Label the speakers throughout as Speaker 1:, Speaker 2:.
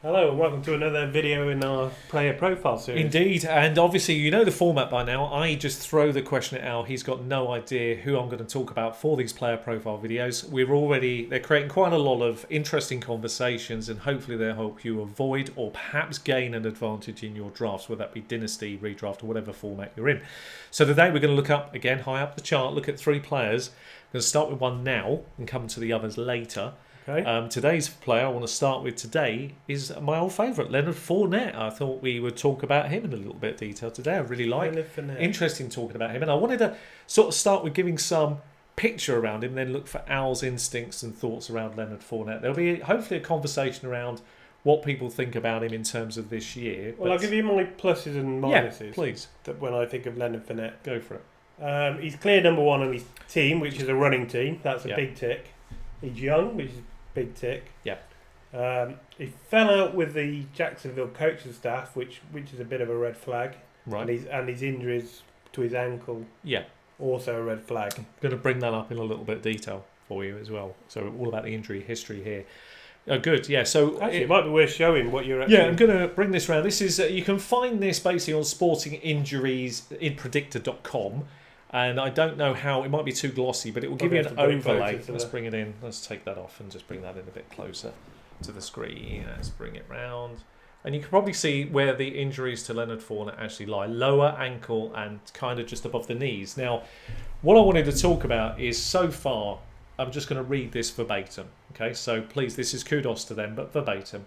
Speaker 1: Hello and welcome to another video in our player profile series.
Speaker 2: Indeed, and obviously you know the format by now. I just throw the question at Al. He's got no idea who I'm going to talk about for these player profile videos. They're creating quite a lot of interesting conversations, and hopefully they'll help you avoid or perhaps gain an advantage in your drafts, whether that be dynasty, redraft, or whatever format you're in. So today we're going to look up, again, high up the chart, look at three players. I'm going to start with one now and come to the others later.
Speaker 1: Okay.
Speaker 2: Today's player I want to start with today is my old favourite, Leonard Fournette. I thought we would talk about him in a little bit of detail today. I really like interesting talking about him. And I wanted to sort of start with giving some picture around him, then look for Al's instincts and thoughts around Leonard Fournette. There'll be hopefully a conversation around what people think about him in terms of this year.
Speaker 1: Well, I'll give you my pluses and minuses.
Speaker 2: Yeah, please.
Speaker 1: When I think of Leonard Fournette.
Speaker 2: Go for it.
Speaker 1: He's clear number one on his team, which is a running team. That's a big tick. He's young, which is big tick.
Speaker 2: Yeah.
Speaker 1: He fell out with the Jacksonville coaching staff, which is a bit of a red flag.
Speaker 2: Right.
Speaker 1: And his injuries to his ankle.
Speaker 2: Yeah.
Speaker 1: Also a red flag.
Speaker 2: I'm going to bring that up in a little bit of detail for you as well. So all about the injury history here. Good. Yeah. So
Speaker 1: actually, it might be worth showing what you're actually.
Speaker 2: Yeah, I'm going to bring this around. This is you can find this basically on sporting injuries in predictor.com. And I don't know how, it might be too glossy, but it will give you an overlay. Let's bring it in. Let's take that off and just bring that in a bit closer to the screen. Let's bring it round. And you can probably see where the injuries to Leonard Fournette actually lie. Lower ankle and kind of just above the knees. Now, what I wanted to talk about is so far, I'm just going to read this verbatim. Okay, so please, this is kudos to them, but verbatim.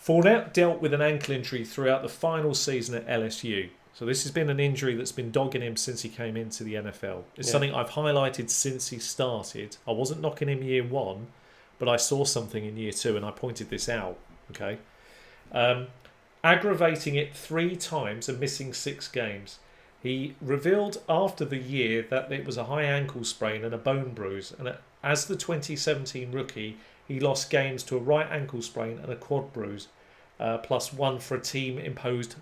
Speaker 2: Fournette dealt with an ankle injury throughout the final season at LSU. So this has been an injury that's been dogging him since he came into the NFL. It's something I've highlighted since he started. I wasn't knocking him year one, but I saw something in year two and I pointed this out. Okay, aggravating it 3 times and missing 6 games. He revealed after the year that it was a high ankle sprain and a bone bruise. And as the 2017 rookie, he lost games to a right ankle sprain and a quad bruise, plus 1 for a team-imposed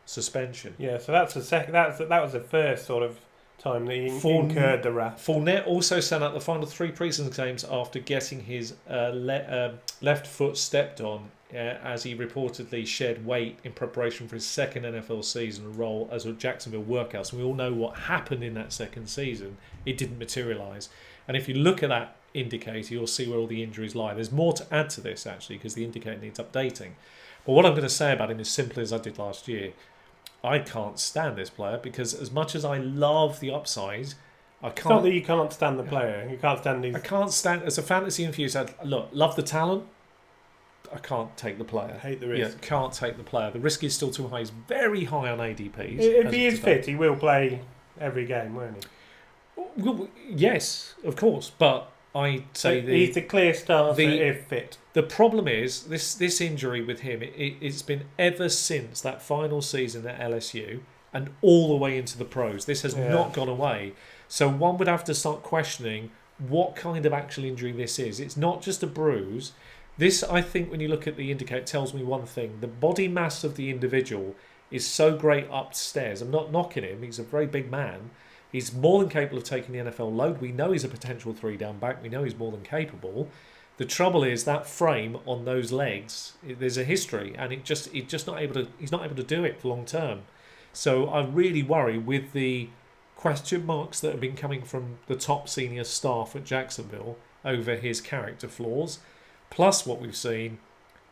Speaker 2: suspension.
Speaker 1: Yeah, so that's the second. That was the first sort of time that he incurred the wrath.
Speaker 2: Fournette also sat out the final 3 preseason games after getting his left foot stepped on, as he reportedly shed weight in preparation for his second NFL season role as a Jacksonville workouts. And we all know what happened in that second season. It didn't materialise. And if you look at that indicator, you'll see where all the injuries lie. There's more to add to this, actually, because the indicator needs updating. But what I'm going to say about him is simply as I did last year. I can't stand this player because as much as I love the upside, I can't.
Speaker 1: It's not that you can't stand the player. You can't stand these.
Speaker 2: I can't stand as a fantasy enthusiast. Look, love the talent. I can't take the player.
Speaker 1: Hate the risk.
Speaker 2: Yeah, can't take the player. The risk is still too high. He's very high on ADPs.
Speaker 1: If he is fit, he will play every game, won't he?
Speaker 2: Well, yes, of course. But I say
Speaker 1: he's the clear starter if fit.
Speaker 2: The problem is this injury with him. It's been ever since that final season at LSU and all the way into the pros. This has not gone away. So one would have to start questioning what kind of actual injury this is. It's not just a bruise. This, I think, when you look at the indicator, tells me one thing. The body mass of the individual is so great upstairs. I'm not knocking him. He's a very big man. He's more than capable of taking the NFL load. We know he's a potential 3-down back. We know he's more than capable. The trouble is that frame on those legs. There's a history, and he's not able to do it for long term. So I really worry with the question marks that have been coming from the top senior staff at Jacksonville over his character flaws, plus what we've seen.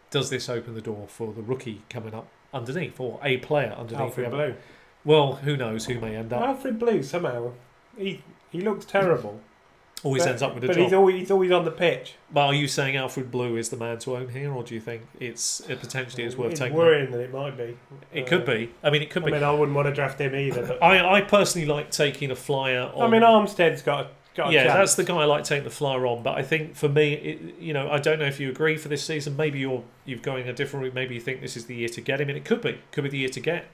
Speaker 2: Does this open the door for the rookie coming up underneath, or a player underneath?
Speaker 1: Alfred Blue.
Speaker 2: Well, who knows who may end up.
Speaker 1: Alfred Blue somehow he looks terrible.
Speaker 2: Always ends up with a job.
Speaker 1: But he's always on the pitch.
Speaker 2: But are you saying Alfred Blue is the man to own here, or do you think it's potentially worth taking?
Speaker 1: It's worrying that it might be.
Speaker 2: It could be. I mean, it could be.
Speaker 1: I wouldn't want to draft him either. But
Speaker 2: I personally like taking a flyer on.
Speaker 1: Armstead's got a
Speaker 2: yeah,
Speaker 1: chance.
Speaker 2: that's the guy I like taking the flyer on. But I think for me, I don't know if you agree for this season. Maybe you're going a different route. Maybe you think this is the year to get him, and it could be the year to get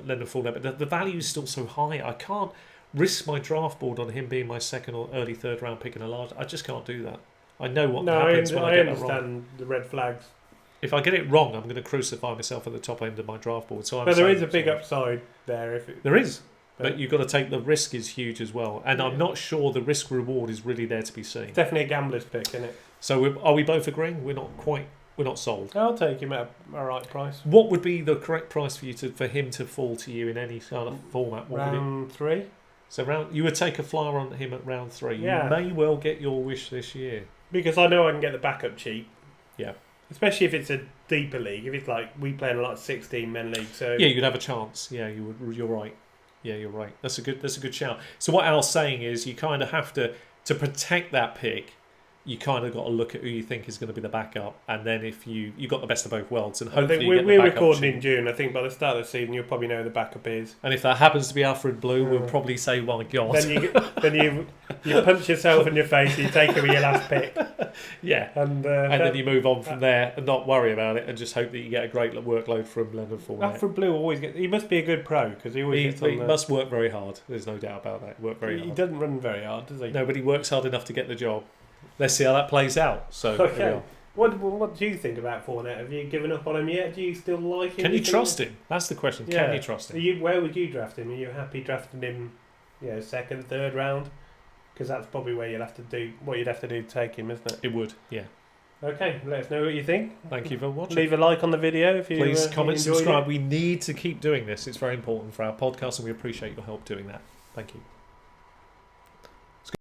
Speaker 2: Leonard Fournette. But the value is still so high. I can't risk my draft board on him being my second or early 3rd round pick in a large. I just can't do that. I know what happens when I get it wrong.
Speaker 1: I understand the red flags.
Speaker 2: If I get it wrong, I'm going to crucify myself at the top end of my draft board. So
Speaker 1: but there is a big upside there.
Speaker 2: There is. But you've got to take the risk is huge as well. And I'm not sure the risk reward is really there to be seen.
Speaker 1: It's definitely a gambler's pick, isn't it?
Speaker 2: So are we both agreeing? We're not quite we're not sold.
Speaker 1: I'll take him at a right price.
Speaker 2: What would be the correct price for him to fall to you in any kind of format? What
Speaker 1: round 3.
Speaker 2: So you would take a flyer on him at round 3.
Speaker 1: Yeah.
Speaker 2: You may well get your wish this year.
Speaker 1: Because I know I can get the backup cheap.
Speaker 2: Yeah.
Speaker 1: Especially if it's a deeper league. If it's like we play in a 16-man league, so
Speaker 2: yeah, you'd have a chance. Yeah, you would. You're right. Yeah, you're right. That's a good shout. So what Al's saying is, you kind of have to protect that pick. You kind of got to look at who you think is going to be the backup, and then if you got the best of both worlds, and hopefully
Speaker 1: I think we're recording in June. I think by the start of the season, you'll probably know who the backup is.
Speaker 2: And if that happens to be Alfred Blue, we'll probably say, "My God!"
Speaker 1: Then you punch yourself in your face. You take away your last pick.
Speaker 2: Yeah,
Speaker 1: and
Speaker 2: then you move on from there and not worry about it, and just hope that you get a great workload from Leonard Fournette.
Speaker 1: Alfred Blue always gets. He must be a good pro because he always.
Speaker 2: He must work very hard. There's no doubt about that.
Speaker 1: He doesn't run very hard, does he?
Speaker 2: No, but he works hard enough to get the job. Let's see how that plays out. So,
Speaker 1: okay. What do you think about Fournette? Have you given up on him yet? Do you still like him?
Speaker 2: Can you trust him? That's the question.
Speaker 1: Yeah.
Speaker 2: Can you trust him?
Speaker 1: Where would you draft him? Are you happy drafting him, second, third round? Because that's probably where you'd have to do to take him, isn't it?
Speaker 2: It would, yeah.
Speaker 1: Okay, let us know what you think.
Speaker 2: Thank you for watching.
Speaker 1: Leave a like on the video if you
Speaker 2: please comment, subscribe.
Speaker 1: It.
Speaker 2: We need to keep doing this. It's very important for our podcast, and we appreciate your help doing that. Thank you.